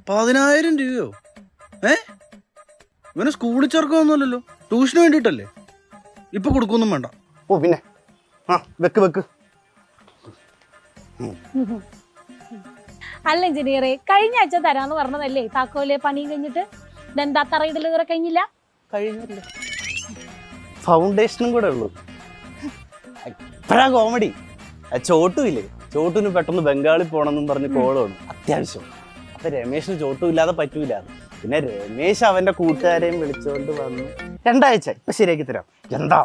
10,000 രൂപയോ? ഇവനെ സ്കൂളിൽ ചേർക്കൊന്നുമല്ലല്ലോ, ട്യൂഷന് വേണ്ടിയിട്ടല്ലേ? ഇപ്പൊ കൊടുക്കൊന്നും വേണ്ട. ഓ പിന്നെ വെക്ക്. അല്ല എഞ്ചിനീയറെ, കഴിഞ്ഞ ആഴ്ച തരാന്ന് പറഞ്ഞതല്ലേ താക്കോല് പണി കഴിഞ്ഞിട്ട്? ഇതെന്താ തറയിടൽ കയറി കഴിഞ്ഞില്ല? കഴിഞ്ഞില്ല, ഫൗണ്ടേഷനും കൂടെ ഉള്ളു. ഇപ്പഴാ കോമഡി. ചോട്ടുമില്ലേ, ചോട്ടുവിന് പെട്ടെന്ന് ബംഗാളിൽ പോണെന്നും പറഞ്ഞ് കോളാണ് അത്യാവശ്യം. അപ്പൊ രമേശിന് ചോട്ടും ഇല്ലാതെ പറ്റൂല. പിന്നെ രമേശ് അവന്റെ കൂട്ടുകാരെയും വിളിച്ചുകൊണ്ട് വന്നു. 2 ആഴ്ച ഇപ്പൊ ശരിയാക്കി തരാം. എന്താ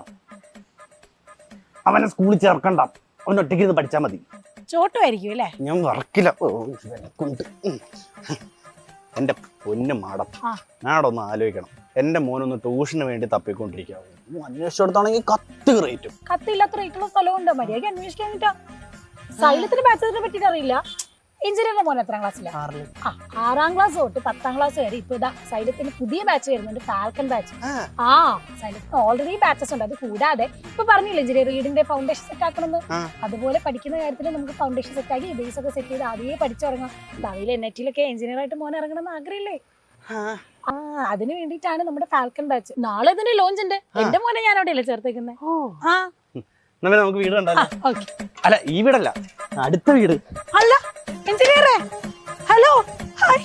അവനെ സ്കൂളിൽ ചേർക്കണ്ട, അവൻ ഒറ്റയ്ക്ക് ഇത് പഠിച്ചാൽ മതി. ചോട്ടുമായിരിക്കും അല്ലേ? ഞാൻ വർക്കില്ല കൊണ്ട്. എന്റെ പൊന്നു മാടം, മാടൊന്ന് ആലോചിക്കണം. എന്റെ മോനൊന്ന് ട്യൂഷന് വേണ്ടി തപ്പിക്കൊണ്ടിരിക്കാവും. അന്വേഷിച്ചെടുത്താണെങ്കിൽ കത്ത് റേറ്റും. കത്തില്ലാത്ത റേറ്റുള്ള സ്ഥലമുണ്ട്, മര്യാദയ്ക്ക് അന്വേഷിക്കാനിട്ടാ. സൈലത്തിന് ബാച്ചിനെ പറ്റിയിട്ട് അറിയില്ല. എഞ്ചിനീയറിന്റെ മോൻ എത്രാം ക്ലാസ്സിലാ? 6ാം ക്ലാസ് തൊട്ട് 10ാം ക്ലാസ് വരെ. ഇപ്പൊ ഇതാ സൈലത്തിന് പുതിയ ബാച്ച് വരുന്നുണ്ട്, ഫാൽക്കൺ ബാച്ച്. സൈലത്തിന് ഓൾറെഡി ബാച്ചസ് ഉണ്ട്. അത് കൂടാതെ ഇപ്പൊ പറഞ്ഞില്ല എഞ്ചിനീയർ റീഡിന്റെ ഫൗണ്ടേഷൻ സെറ്റ് ആക്കണമെന്ന്. അതുപോലെ പഠിക്കുന്ന കാര്യത്തിൽ നമുക്ക് ഫൗണ്ടേഷൻ സെറ്റ് ആക്കി ബേസ് ഒക്കെ സെറ്റ് ചെയ്ത് ആദ്യമേ പഠിച്ചിറങ്ങാം. ഭാവിയിൽ NIT-ലൊക്കെ എഞ്ചിനീയർ ആയിട്ട് മോനെ ഇറങ്ങണമെന്ന് ആഗ്രഹമില്ലേ? അതിന് വേണ്ടിയിട്ടാണ് നമ്മുടെ ഫാൽക്കൺ ബാച്ച്. നാളെ ഇതിന്റെ ലോഞ്ച് ഉണ്ട്. എന്റെ മോനെ ഞാൻ അവിടെയല്ലേ ചേർത്തേക്കുന്നത്. നമുക്ക് വീട് കണ്ടാലോ? അല്ല, ഈ വീടല്ല, അടുത്ത വീട്. അല്ല എഞ്ചിനീയറെ, ഹലോ, ഹായ്.